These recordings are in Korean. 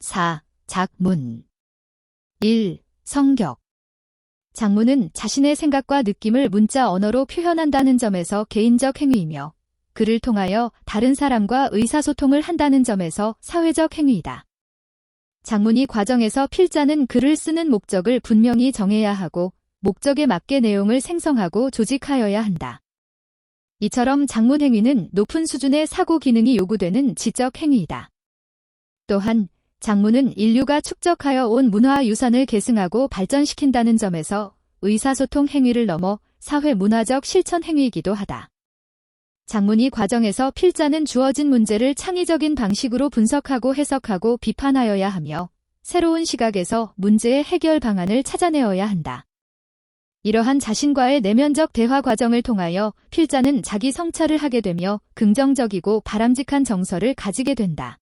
4. 작문 1. 성격 작문은 자신의 생각과 느낌을 문자 언어로 표현한다는 점에서 개인적 행위이며 그를 통하여 다른 사람과 의사소통을 한다는 점에서 사회적 행위이다. 작문이 과정에서 필자는 글을 쓰는 목적을 분명히 정해야 하고 목적에 맞게 내용을 생성하고 조직하여야 한다. 이처럼 작문 행위는 높은 수준의 사고 기능이 요구되는 지적 행위이다. 또한 작문은 인류가 축적하여 온 문화유산을 계승하고 발전시킨다는 점에서 의사소통 행위를 넘어 사회문화적 실천 행위이기도 하다. 작문이 과정에서 필자는 주어진 문제를 창의적인 방식으로 분석하고 해석하고 비판하여야 하며 새로운 시각에서 문제의 해결 방안을 찾아내어야 한다. 이러한 자신과의 내면적 대화 과정을 통하여 필자는 자기 성찰을 하게 되며 긍정적이고 바람직한 정서를 가지게 된다.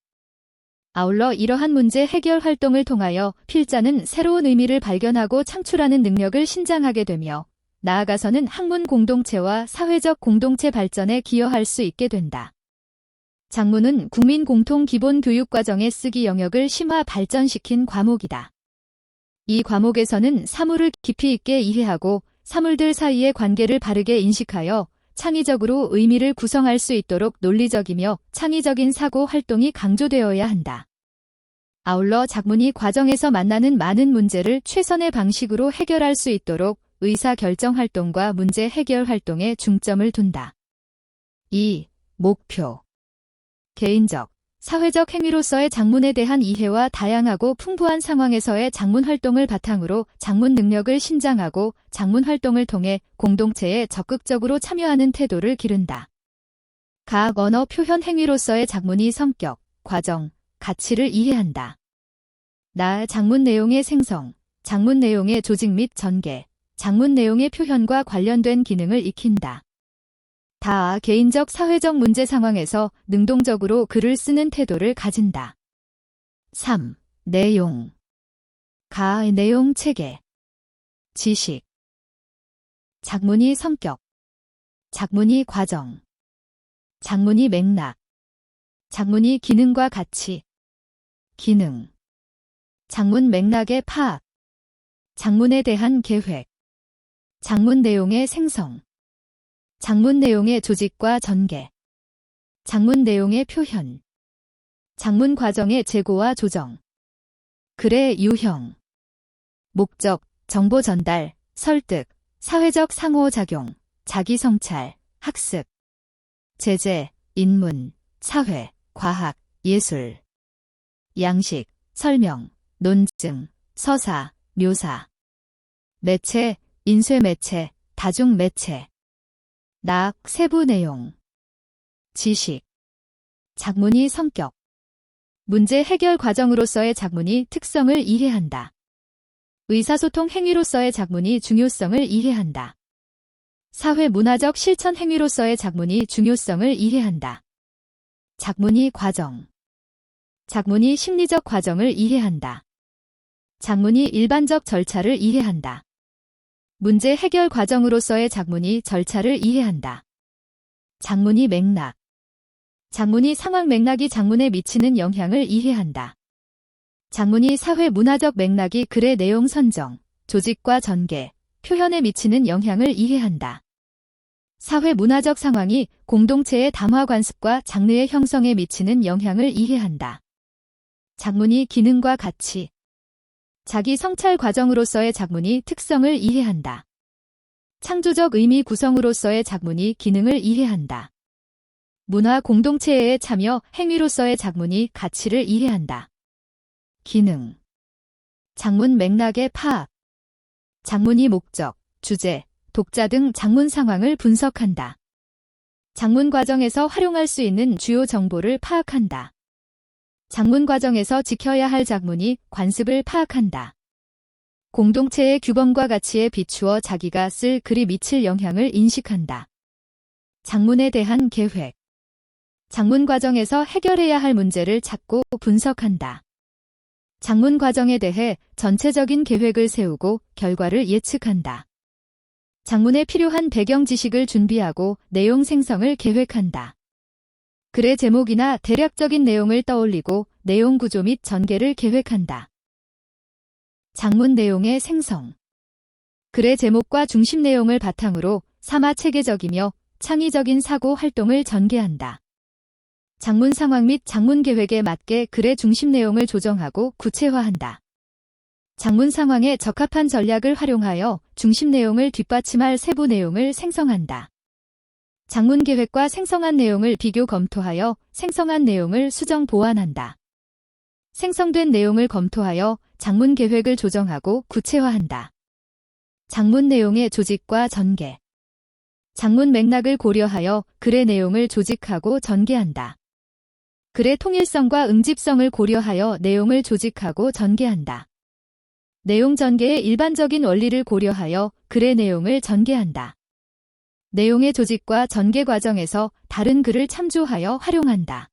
아울러 이러한 문제 해결 활동을 통하여 필자는 새로운 의미를 발견하고 창출하는 능력을 신장하게 되며 나아가서는 학문 공동체와 사회적 공동체 발전에 기여할 수 있게 된다. 작문은 국민 공통 기본 교육 과정에 쓰기 영역을 심화 발전시킨 과목이다. 이 과목에서는 사물을 깊이 있게 이해하고 사물들 사이의 관계를 바르게 인식하여 창의적으로 의미를 구성할 수 있도록 논리적이며 창의적인 사고 활동이 강조되어야 한다. 아울러 작문이 과정에서 만나는 많은 문제를 최선의 방식으로 해결할 수 있도록 의사결정 활동과 문제 해결 활동에 중점을 둔다. 2. 목표 개인적, 사회적 행위로서의 작문에 대한 이해와 다양하고 풍부한 상황에서의 작문 활동을 바탕으로 작문 능력을 신장하고 작문 활동을 통해 공동체에 적극적으로 참여하는 태도를 기른다. 각 언어 표현 행위로서의 작문이 성격, 과정, 가치를 이해한다. 작문 내용의 생성, 작문 내용의 조직 및 전개, 작문 내용의 표현과 관련된 기능을 익힌다. 개인적 사회적 문제 상황에서 능동적으로 글을 쓰는 태도를 가진다. 3. 내용 내용 체계 지식 작문이 성격 작문이 과정 작문이 맥락 작문이 기능과 가치 기능 작문 맥락의 파악 작문에 대한 계획 작문 내용의 생성 작문 내용의 조직과 전개 작문 내용의 표현 작문 과정의 재고와 조정 글의 유형 목적, 정보 전달, 설득, 사회적 상호작용, 자기성찰, 학습 제재, 인문, 사회, 과학, 예술 양식, 설명, 논증, 서사, 묘사 매체, 인쇄매체, 다중매체 세부 내용 지식 작문이 성격 문제 해결 과정으로서의 작문이 특성을 이해한다. 의사소통 행위로서의 작문이 중요성을 이해한다. 사회문화적 실천 행위로서의 작문이 중요성을 이해한다. 작문이 과정 작문이 심리적 과정을 이해한다. 작문이 일반적 절차를 이해한다. 문제 해결 과정으로서의 작문이 절차를 이해한다. 작문이 맥락 작문이 상황 맥락이 작문에 미치는 영향을 이해한다. 작문이 사회문화적 맥락이 글의 내용 선정, 조직과 전개, 표현에 미치는 영향을 이해한다. 사회문화적 상황이 공동체의 담화 관습과 장르의 형성에 미치는 영향을 이해한다. 작문이 기능과 가치 자기 성찰 과정으로서의 작문이 특성을 이해한다. 창조적 의미 구성으로서의 작문이 기능을 이해한다. 문화 공동체의 참여 행위로서의 작문이 가치를 이해한다. 기능 작문 맥락의 파악 작문이 목적, 주제, 독자 등 작문 상황을 분석한다. 작문 과정에서 활용할 수 있는 주요 정보를 파악한다. 작문 과정에서 지켜야 할 작문이 관습을 파악한다. 공동체의 규범과 가치에 비추어 자기가 쓸 글이 미칠 영향을 인식한다. 작문에 대한 계획 작문 과정에서 해결해야 할 문제를 찾고 분석한다. 작문 과정에 대해 전체적인 계획을 세우고 결과를 예측한다. 작문에 필요한 배경 지식을 준비하고 내용 생성을 계획한다. 글의 제목이나 대략적인 내용을 떠올리고 내용 구조 및 전개를 계획한다. 장문 내용의 생성. 글의 제목과 중심 내용을 바탕으로 삼아 체계적이며 창의적인 사고 활동을 전개한다. 장문 상황 및 장문 계획에 맞게 글의 중심 내용을 조정하고 구체화한다. 장문 상황에 적합한 전략을 활용하여 중심 내용을 뒷받침할 세부 내용을 생성한다. 장문 계획과 생성한 내용을 비교 검토하여 생성한 내용을 수정 보완한다. 생성된 내용을 검토하여 장문 계획을 조정하고 구체화한다. 장문 내용의 조직과 전개. 장문 맥락을 고려하여 글의 내용을 조직하고 전개한다. 글의 통일성과 응집성을 고려하여 내용을 조직하고 전개한다. 내용 전개의 일반적인 원리를 고려하여 글의 내용을 전개한다. 내용의 조직과 전개 과정에서 다른 글을 참조하여 활용한다.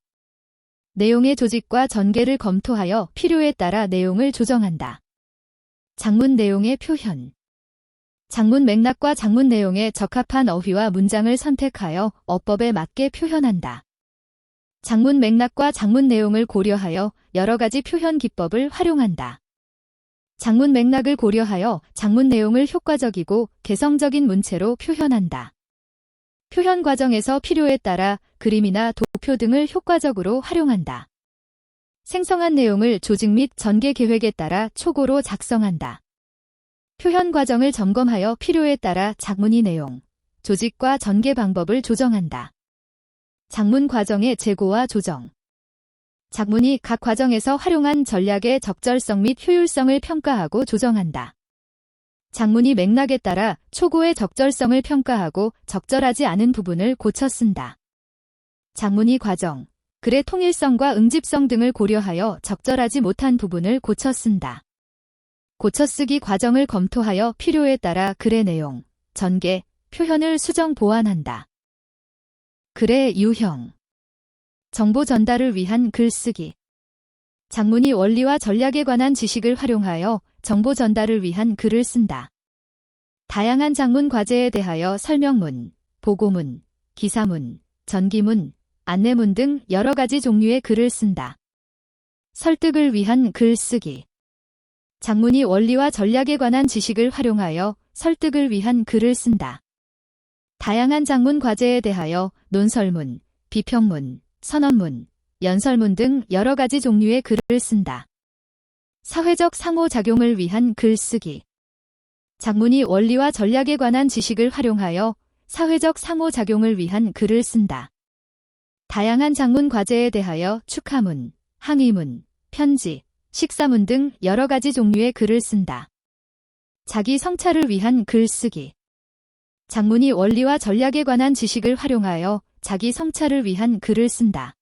내용의 조직과 전개를 검토하여 필요에 따라 내용을 조정한다. 장문 내용의 표현. 장문 맥락과 장문 내용에 적합한 어휘와 문장을 선택하여 어법에 맞게 표현한다. 장문 맥락과 장문 내용을 고려하여 여러 가지 표현 기법을 활용한다. 장문 맥락을 고려하여 장문 내용을 효과적이고 개성적인 문체로 표현한다. 표현 과정에서 필요에 따라 그림이나 도표 등을 효과적으로 활용한다. 생성한 내용을 조직 및 전개 계획에 따라 초고로 작성한다. 표현 과정을 점검하여 필요에 따라 장문의 내용, 조직과 전개 방법을 조정한다. 장문 과정의 재고와 조정. 장문이 각 과정에서 활용한 전략의 적절성 및 효율성을 평가하고 조정한다. 장문이 맥락에 따라 초고의 적절성을 평가하고 적절하지 않은 부분을 고쳐 쓴다. 장문이 과정, 글의 통일성과 응집성 등을 고려하여 적절하지 못한 부분을 고쳐 쓴다. 고쳐쓰기 과정을 검토하여 필요에 따라 글의 내용, 전개, 표현을 수정 보완한다. 글의 유형. 정보 전달을 위한 글쓰기. 장문이 원리와 전략에 관한 지식을 활용하여 정보 전달을 위한 글을 쓴다. 다양한 장문 과제에 대하여 설명문, 보고문, 기사문, 전기문, 안내문 등 여러 가지 종류의 글을 쓴다. 설득을 위한 글쓰기. 장문이 원리와 전략에 관한 지식을 활용하여 설득을 위한 글을 쓴다. 다양한 장문 과제에 대하여 논설문, 비평문, 선언문, 연설문 등 여러 가지 종류의 글을 쓴다. 사회적 상호작용을 위한 글쓰기. 장문이 원리와 전략에 관한 지식을 활용하여 사회적 상호작용을 위한 글을 쓴다. 다양한 장문 과제에 대하여 축하문, 항의문, 편지, 식사문 등 여러 가지 종류의 글을 쓴다. 자기 성찰을 위한 글쓰기. 장문이 원리와 전략에 관한 지식을 활용하여 자기 성찰을 위한 글을 쓴다.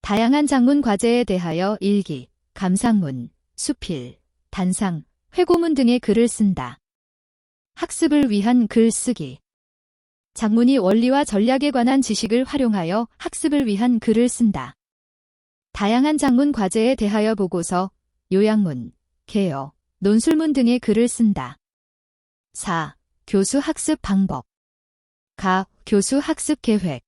다양한 장문 과제에 대하여 일기, 감상문, 수필, 단상, 회고문 등의 글을 쓴다. 학습을 위한 글쓰기. 장문이 원리와 전략에 관한 지식을 활용하여 학습을 위한 글을 쓴다. 다양한 장문 과제에 대하여 보고서, 요약문, 개요, 논술문 등의 글을 쓴다. 4. 교수 학습 방법. 가, 교수 학습 계획.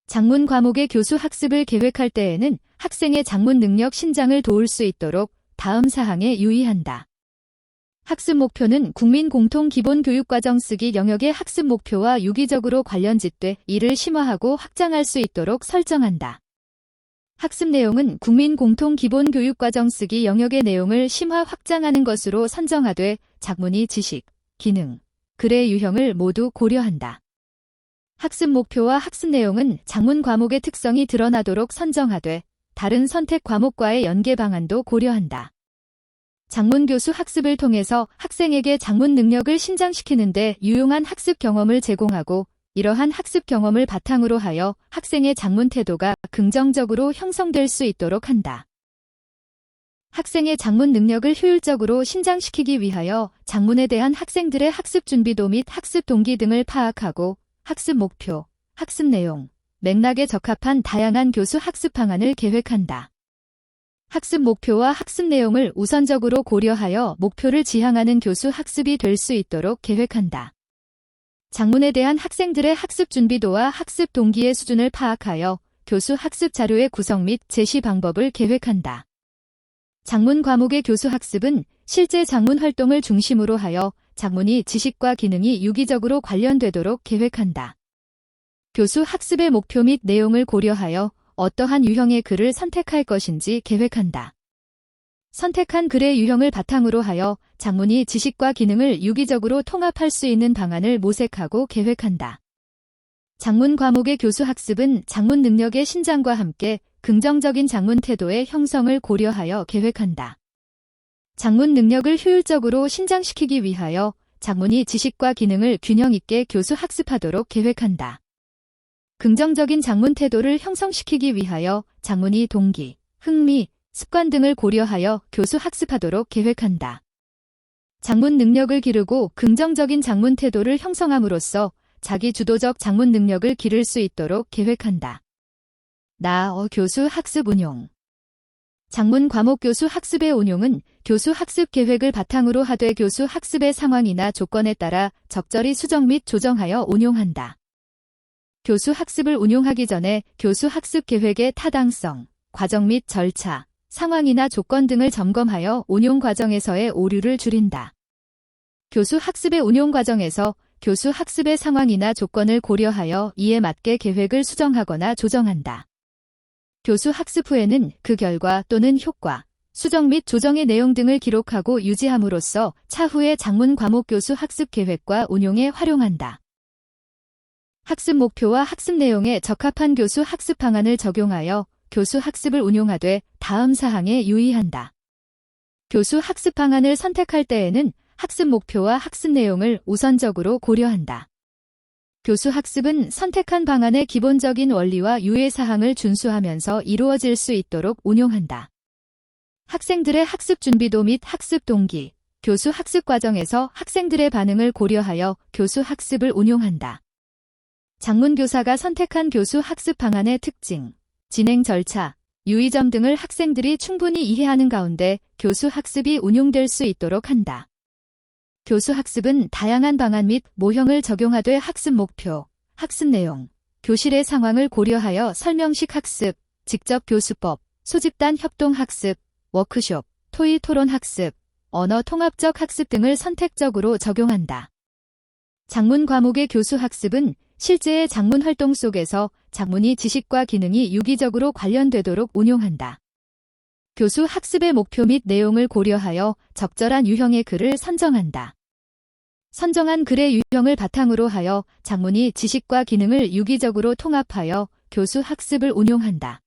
장문 과목의 교수 학습을 계획할 때에는 학생의 장문 능력 신장을 도울 수 있도록 다음 사항에 유의한다. 학습 목표는 국민 공통 기본 교육과정 쓰기 영역의 학습 목표와 유기적으로 관련짓되 이를 심화하고 확장할 수 있도록 설정한다. 학습 내용은 국민 공통 기본 교육과정 쓰기 영역의 내용을 심화 확장하는 것으로 선정하되 작문이 지식, 기능, 글의 유형을 모두 고려한다. 학습 목표와 학습 내용은 장문 과목의 특성이 드러나도록 선정하되 다른 선택 과목과의 연계 방안도 고려한다. 장문 교수 학습을 통해서 학생에게 장문 능력을 신장시키는 데 유용한 학습 경험을 제공하고 이러한 학습 경험을 바탕으로 하여 학생의 장문 태도가 긍정적으로 형성될 수 있도록 한다. 학생의 장문 능력을 효율적으로 신장시키기 위하여 장문에 대한 학생들의 학습 준비도 및 학습 동기 등을 파악하고 학습 목표, 학습 내용, 맥락에 적합한 다양한 교수 학습 방안을 계획한다. 학습 목표와 학습 내용을 우선적으로 고려하여 목표를 지향하는 교수 학습이 될 수 있도록 계획한다. 장문에 대한 학생들의 학습 준비도와 학습 동기의 수준을 파악하여 교수 학습 자료의 구성 및 제시 방법을 계획한다. 작문 과목의 교수 학습은 실제 작문 활동을 중심으로 하여 작문이 지식과 기능이 유기적으로 관련되도록 계획한다. 교수 학습의 목표 및 내용을 고려하여 어떠한 유형의 글을 선택할 것인지 계획한다. 선택한 글의 유형을 바탕으로 하여 작문이 지식과 기능을 유기적으로 통합할 수 있는 방안을 모색하고 계획한다. 작문 과목의 교수 학습은 작문 능력의 신장과 함께 긍정적인 작문 태도의 형성을 고려하여 계획한다. 작문 능력을 효율적으로 신장시키기 위하여 작문이 지식과 기능을 균형 있게 교수 학습하도록 계획한다. 긍정적인 작문 태도를 형성시키기 위하여 작문이 동기, 흥미, 습관 등을 고려하여 교수 학습하도록 계획한다. 작문 능력을 기르고 긍정적인 작문 태도를 형성함으로써 자기 주도적 작문 능력을 기를 수 있도록 계획한다. 교수 학습 운용. 작문 과목 교수 학습의 운용은 교수 학습 계획을 바탕으로 하되 교수 학습의 상황이나 조건에 따라 적절히 수정 및 조정하여 운용한다. 교수 학습을 운용하기 전에 교수 학습 계획의 타당성, 과정 및 절차, 상황이나 조건 등을 점검하여 운용 과정에서의 오류를 줄인다. 교수 학습의 운용 과정에서 교수 학습의 상황이나 조건을 고려하여 이에 맞게 계획을 수정하거나 조정한다. 교수 학습 후에는 그 결과 또는 효과, 수정 및 조정의 내용 등을 기록하고 유지함으로써 차후의 작문 과목 교수 학습 계획과 운용에 활용한다. 학습 목표와 학습 내용에 적합한 교수 학습 방안을 적용하여 교수 학습을 운용하되 다음 사항에 유의한다. 교수 학습 방안을 선택할 때에는 학습 목표와 학습 내용을 우선적으로 고려한다. 교수 학습은 선택한 방안의 기본적인 원리와 유예사항을 준수하면서 이루어질 수 있도록 운용한다. 학생들의 학습 준비도 및 학습 동기, 교수 학습 과정에서 학생들의 반응을 고려하여 교수 학습을 운용한다. 작문교사가 선택한 교수 학습 방안의 특징, 진행 절차, 유의점 등을 학생들이 충분히 이해하는 가운데 교수 학습이 운용될 수 있도록 한다. 교수 학습은 다양한 방안 및 모형을 적용하되 학습 목표, 학습 내용, 교실의 상황을 고려하여 설명식 학습, 직접 교수법, 소집단 협동 학습, 워크숍, 토의 토론 학습, 언어 통합적 학습 등을 선택적으로 적용한다. 작문 과목의 교수 학습은 실제의 작문 활동 속에서 작문이 지식과 기능이 유기적으로 관련되도록 운용한다. 교수 학습의 목표 및 내용을 고려하여 적절한 유형의 글을 선정한다. 선정한 글의 유형을 바탕으로 하여 작문이 지식과 기능을 유기적으로 통합하여 교수 학습을 운용한다.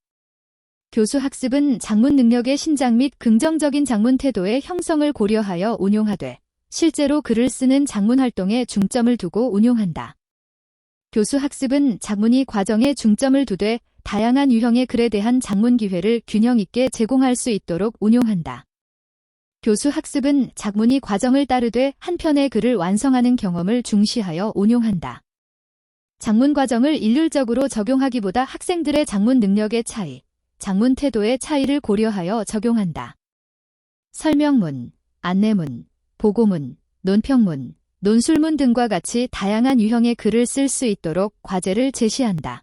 교수 학습은 작문 능력의 신장 및 긍정적인 작문 태도의 형성을 고려하여 운용하되 실제로 글을 쓰는 작문 활동에 중점을 두고 운용한다. 교수 학습은 작문이 과정에 중점을 두되 다양한 유형의 글에 대한 작문 기회를 균형 있게 제공할 수 있도록 운용한다. 교수 학습은 작문이 과정을 따르되 한 편의 글을 완성하는 경험을 중시하여 운용한다. 작문 과정을 일률적으로 적용하기보다 학생들의 작문 능력의 차이, 작문 태도의 차이를 고려하여 적용한다. 설명문, 안내문, 보고문, 논평문, 논술문 등과 같이 다양한 유형의 글을 쓸 수 있도록 과제를 제시한다.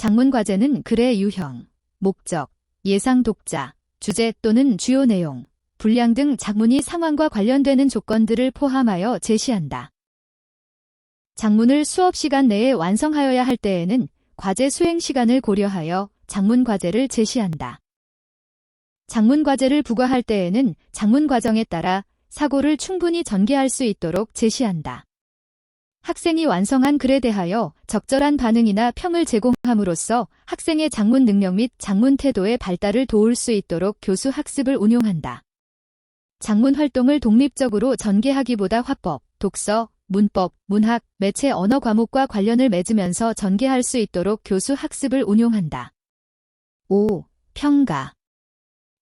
작문 과제는 글의 유형, 목적, 예상 독자, 주제 또는 주요 내용, 분량 등 작문이 상황과 관련되는 조건들을 포함하여 제시한다. 작문을 수업 시간 내에 완성하여야 할 때에는 과제 수행 시간을 고려하여 작문 과제를 제시한다. 작문 과제를 부과할 때에는 작문 과정에 따라 사고를 충분히 전개할 수 있도록 제시한다. 학생이 완성한 글에 대하여 적절한 반응이나 평을 제공함으로써 학생의 작문 능력 및 작문 태도의 발달을 도울 수 있도록 교수 학습을 운용한다. 작문 활동을 독립적으로 전개하기보다 화법, 독서, 문법, 문학, 매체 언어 과목과 관련을 맺으면서 전개할 수 있도록 교수 학습을 운용한다. 5. 평가.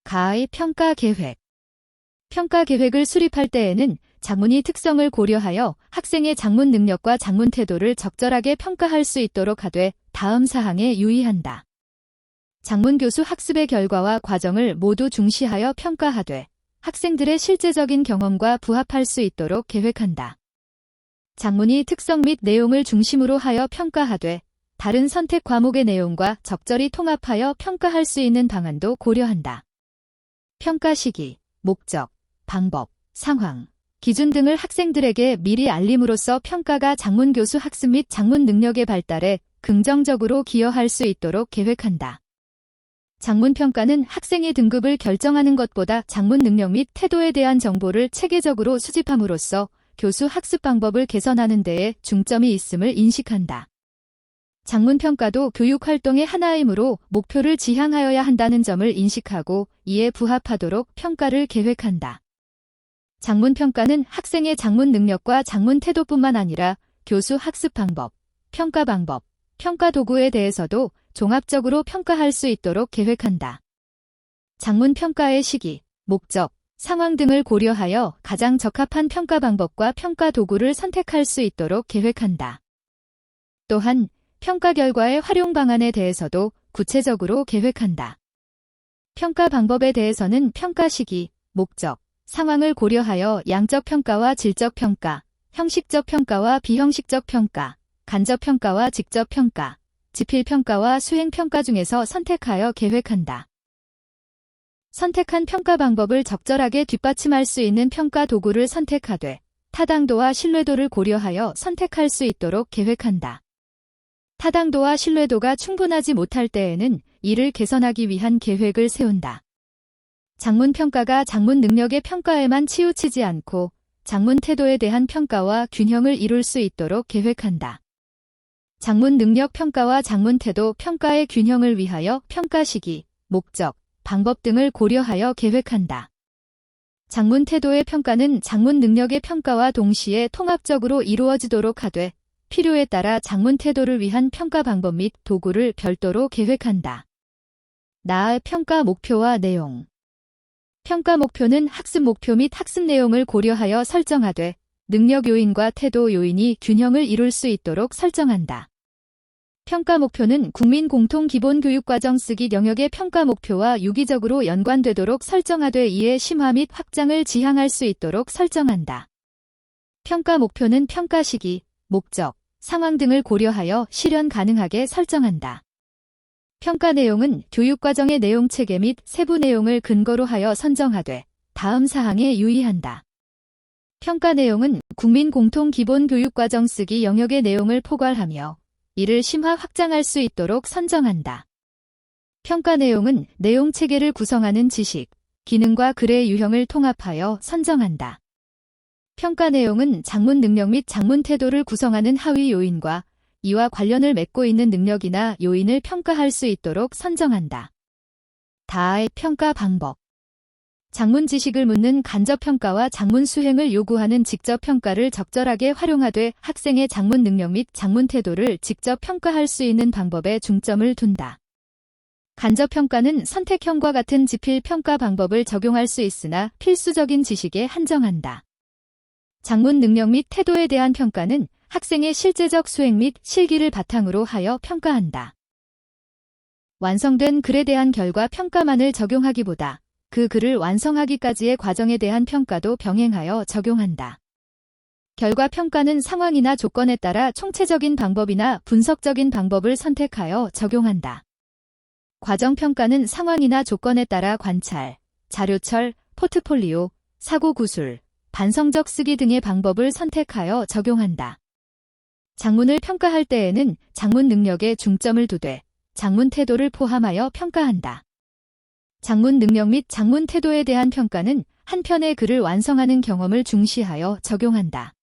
가의 평가 계획. 평가 계획을 수립할 때에는 작문이 특성을 고려하여 학생의 작문 능력과 작문 태도를 적절하게 평가할 수 있도록 하되 다음 사항에 유의한다. 작문 교수 학습의 결과와 과정을 모두 중시하여 평가하되 학생들의 실제적인 경험과 부합할 수 있도록 계획한다. 작문이 특성 및 내용을 중심으로 하여 평가하되 다른 선택 과목의 내용과 적절히 통합하여 평가할 수 있는 방안도 고려한다. 평가 시기, 목적, 방법, 상황, 기준 등을 학생들에게 미리 알림으로써 평가가 장문 교수 학습 및 장문 능력의 발달에 긍정적으로 기여할 수 있도록 계획한다. 장문 평가는 학생의 등급을 결정하는 것보다 장문 능력 및 태도에 대한 정보를 체계적으로 수집함으로써 교수 학습 방법을 개선하는 데에 중점이 있음을 인식한다. 장문 평가도 교육 활동의 하나이므로 목표를 지향하여야 한다는 점을 인식하고 이에 부합하도록 평가를 계획한다. 장문 평가는 학생의 장문 능력과 장문 태도뿐만 아니라 교수 학습 방법, 평가 도구에 대해서도 종합적으로 평가할 수 있도록 계획한다. 장문 평가의 시기, 목적, 상황 등을 고려하여 가장 적합한 평가 방법과 평가 도구를 선택할 수 있도록 계획한다. 또한 평가 결과의 활용 방안에 대해서도 구체적으로 계획한다. 평가 방법에 대해서는 평가 시기, 목적, 상황을 고려하여 양적 평가와 질적 평가, 형식적 평가와 비형식적 평가, 간접 평가와 직접 평가, 지필 평가와 수행 평가 중에서 선택하여 계획한다. 선택한 평가 방법을 적절하게 뒷받침할 수 있는 평가 도구를 선택하되 타당도와 신뢰도를 고려하여 선택할 수 있도록 계획한다. 타당도와 신뢰도가 충분하지 못할 때에는 이를 개선하기 위한 계획을 세운다. 장문 평가가 장문 능력의 평가에만 치우치지 않고 장문 태도에 대한 평가와 균형을 이룰 수 있도록 계획한다. 장문 능력 평가와 장문 태도 평가의 균형을 위하여 평가 시기, 목적, 방법 등을 고려하여 계획한다. 장문 태도의 평가는 장문 능력의 평가와 동시에 통합적으로 이루어지도록 하되 필요에 따라 장문 태도를 위한 평가 방법 및 도구를 별도로 계획한다. 나의 평가 목표와 내용. 평가 목표는 학습 목표 및 학습 내용을 고려하여 설정하되 능력 요인과 태도 요인이 균형을 이룰 수 있도록 설정한다. 평가 목표는 국민 공통 기본 교육과정 쓰기 영역의 평가 목표와 유기적으로 연관되도록 설정하되 이에 심화 및 확장을 지향할 수 있도록 설정한다. 평가 목표는 평가 시기, 목적, 상황 등을 고려하여 실현 가능하게 설정한다. 평가 내용은 교육과정의 내용 체계 및 세부 내용을 근거로 하여 선정하되 다음 사항에 유의한다. 평가 내용은 국민 공통 기본 교육과정 쓰기 영역의 내용을 포괄하며 이를 심화 확장할 수 있도록 선정한다. 평가 내용은 내용 체계를 구성하는 지식, 기능과 글의 유형을 통합하여 선정한다. 평가 내용은 장문 능력 및 장문 태도를 구성하는 하위 요인과 이와 관련을 맺고 있는 능력이나 요인을 평가할 수 있도록 선정한다. 다의 평가 방법. 장문 지식을 묻는 간접 평가와 장문 수행을 요구하는 직접 평가를 적절하게 활용하되 학생의 장문 능력 및 장문 태도를 직접 평가할 수 있는 방법에 중점을 둔다. 간접 평가는 선택형과 같은 지필 평가 방법을 적용할 수 있으나 필수적인 지식에 한정한다. 장문 능력 및 태도에 대한 평가는 학생의 실제적 수행 및 실기를 바탕으로 하여 평가한다. 완성된 글에 대한 결과 평가만을 적용하기보다 그 글을 완성하기까지의 과정에 대한 평가도 병행하여 적용한다. 결과 평가는 상황이나 조건에 따라 총체적인 방법이나 분석적인 방법을 선택하여 적용한다. 과정 평가는 상황이나 조건에 따라 관찰, 자료철, 포트폴리오, 사고 구술, 반성적 쓰기 등의 방법을 선택하여 적용한다. 장문을 평가할 때에는 장문 능력에 중점을 두되 장문 태도를 포함하여 평가한다. 장문 능력 및 장문 태도에 대한 평가는 한 편의 글을 완성하는 경험을 중시하여 적용한다.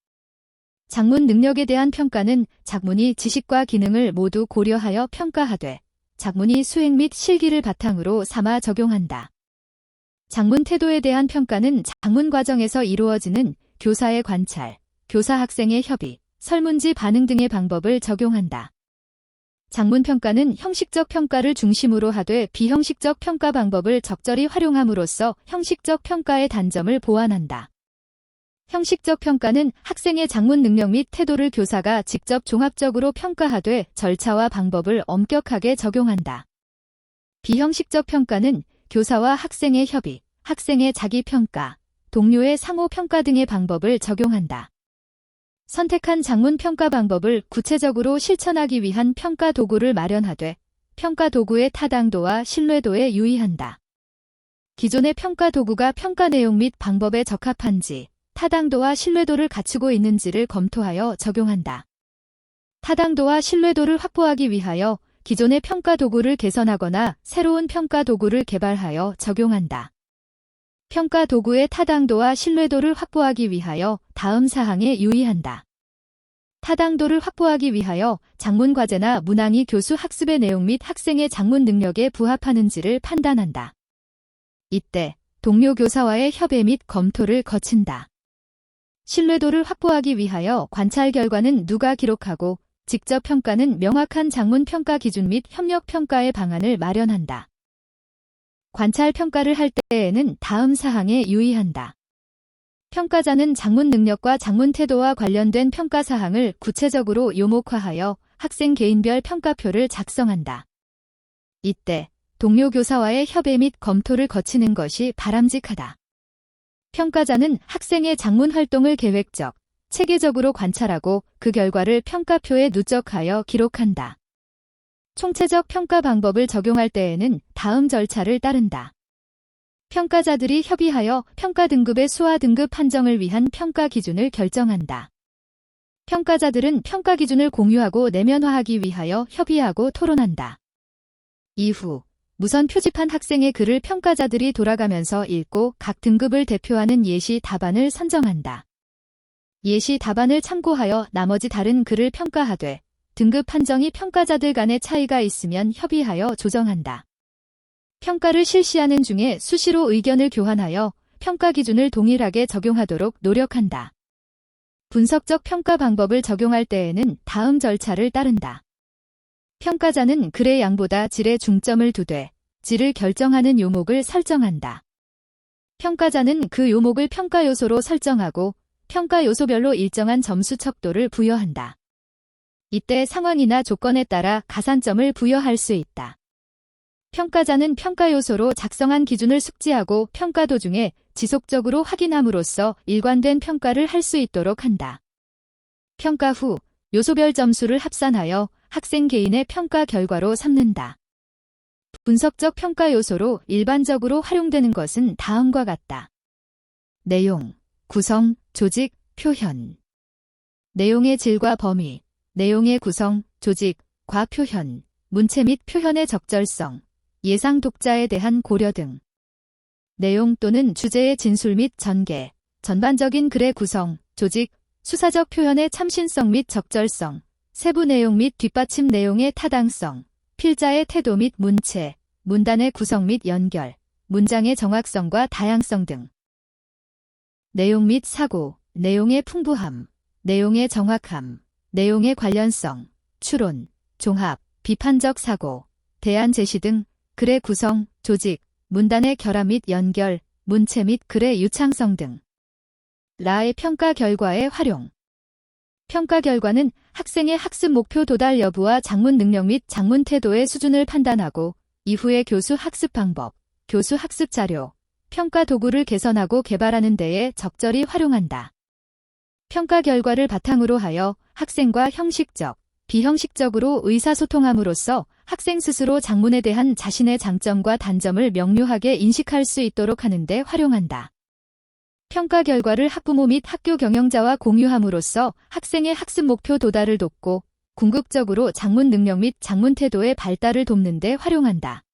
장문 능력에 대한 평가는 작문이 지식과 기능을 모두 고려하여 평가하되 작문이 수행 및 실기를 바탕으로 삼아 적용한다. 장문 태도에 대한 평가는 장문 과정에서 이루어지는 교사의 관찰, 교사 학생의 협의, 설문지 반응 등의 방법을 적용한다. 장문 평가는 형식적 평가를 중심으로 하되 비형식적 평가 방법을 적절히 활용함으로써 형식적 평가의 단점을 보완한다. 형식적 평가는 학생의 장문 능력 및 태도를 교사가 직접 종합적으로 평가하되 절차와 방법을 엄격하게 적용한다. 비형식적 평가는 교사와 학생의 협의, 학생의 자기 평가, 동료의 상호 평가 등의 방법을 적용한다. 선택한 작문 평가 방법을 구체적으로 실천하기 위한 평가 도구를 마련하되 평가 도구의 타당도와 신뢰도에 유의한다. 기존의 평가 도구가 평가 내용 및 방법에 적합한지, 타당도와 신뢰도를 갖추고 있는지를 검토하여 적용한다. 타당도와 신뢰도를 확보하기 위하여 기존의 평가 도구를 개선하거나 새로운 평가 도구를 개발하여 적용한다. 평가 도구의 타당도와 신뢰도를 확보하기 위하여 다음 사항에 유의한다. 타당도를 확보하기 위하여 작문 과제나 문항이 교수 학습의 내용 및 학생의 작문 능력에 부합하는지를 판단한다. 이때 동료 교사와의 협의 및 검토를 거친다. 신뢰도를 확보하기 위하여 관찰 결과는 누가 기록하고 직접 평가는 명확한 작문 평가 기준 및 협력 평가의 방안을 마련한다. 관찰 평가를 할 때에는 다음 사항에 유의한다. 평가자는 작문 능력과 작문 태도와 관련된 평가 사항을 구체적으로 요목화하여 학생 개인별 평가표를 작성한다. 이때 동료 교사와의 협의 및 검토를 거치는 것이 바람직하다. 평가자는 학생의 작문 활동을 계획적, 체계적으로 관찰하고 그 결과를 평가표에 누적하여 기록한다. 총체적 평가 방법을 적용할 때에는 다음 절차를 따른다. 평가자들이 협의하여 평가 등급의 수화 등급 판정을 위한 평가 기준을 결정한다. 평가자들은 평가 기준을 공유하고 내면화하기 위하여 협의하고 토론한다. 이후 무선 표지판 학생의 글을 평가자들이 돌아가면서 읽고 각 등급을 대표하는 예시 답안을 선정한다. 예시 답안을 참고하여 나머지 다른 글을 평가하되 등급 판정이 평가자들 간의 차이가 있으면 협의하여 조정한다. 평가를 실시하는 중에 수시로 의견을 교환하여 평가 기준을 동일하게 적용하도록 노력한다. 분석적 평가 방법을 적용할 때에는 다음 절차를 따른다. 평가자는 글의 양보다 질에 중점을 두되 질을 결정하는 요목을 설정한다. 평가자는 그 요목을 평가 요소로 설정하고 평가 요소별로 일정한 점수 척도를 부여한다. 이때 상황이나 조건에 따라 가산점을 부여할 수 있다. 평가자는 평가 요소로 작성한 기준을 숙지하고 평가 도중에 지속적으로 확인함으로써 일관된 평가를 할 수 있도록 한다. 평가 후 요소별 점수를 합산하여 학생 개인의 평가 결과로 삼는다. 분석적 평가 요소로 일반적으로 활용되는 것은 다음과 같다. 내용, 구성, 조직, 표현. 내용의 질과 범위, 내용의 구성, 조직, 과 표현, 문체 및 표현의 적절성, 예상 독자에 대한 고려 등. 내용 또는 주제의 진술 및 전개, 전반적인 글의 구성, 조직, 수사적 표현의 참신성 및 적절성, 세부 내용 및 뒷받침 내용의 타당성, 필자의 태도 및 문체, 문단의 구성 및 연결, 문장의 정확성과 다양성 등. 내용 및 사고, 내용의 풍부함, 내용의 정확함, 내용의 관련성, 추론, 종합, 비판적 사고, 대안 제시 등 글의 구성, 조직, 문단의 결합 및 연결, 문체 및 글의 유창성 등. 라의 평가 결과의 활용. 평가 결과는 학생의 학습 목표 도달 여부와 작문 능력 및 작문 태도의 수준을 판단하고 이후에 교수 학습 방법, 교수 학습 자료, 평가 도구를 개선하고 개발하는 데에 적절히 활용한다. 평가 결과를 바탕으로 하여 학생과 형식적, 비형식적으로 의사소통함으로써 학생 스스로 작문에 대한 자신의 장점과 단점을 명료하게 인식할 수 있도록 하는 데 활용한다. 평가 결과를 학부모 및 학교 경영자와 공유함으로써 학생의 학습 목표 도달을 돕고 궁극적으로 작문 능력 및 작문 태도의 발달을 돕는 데 활용한다.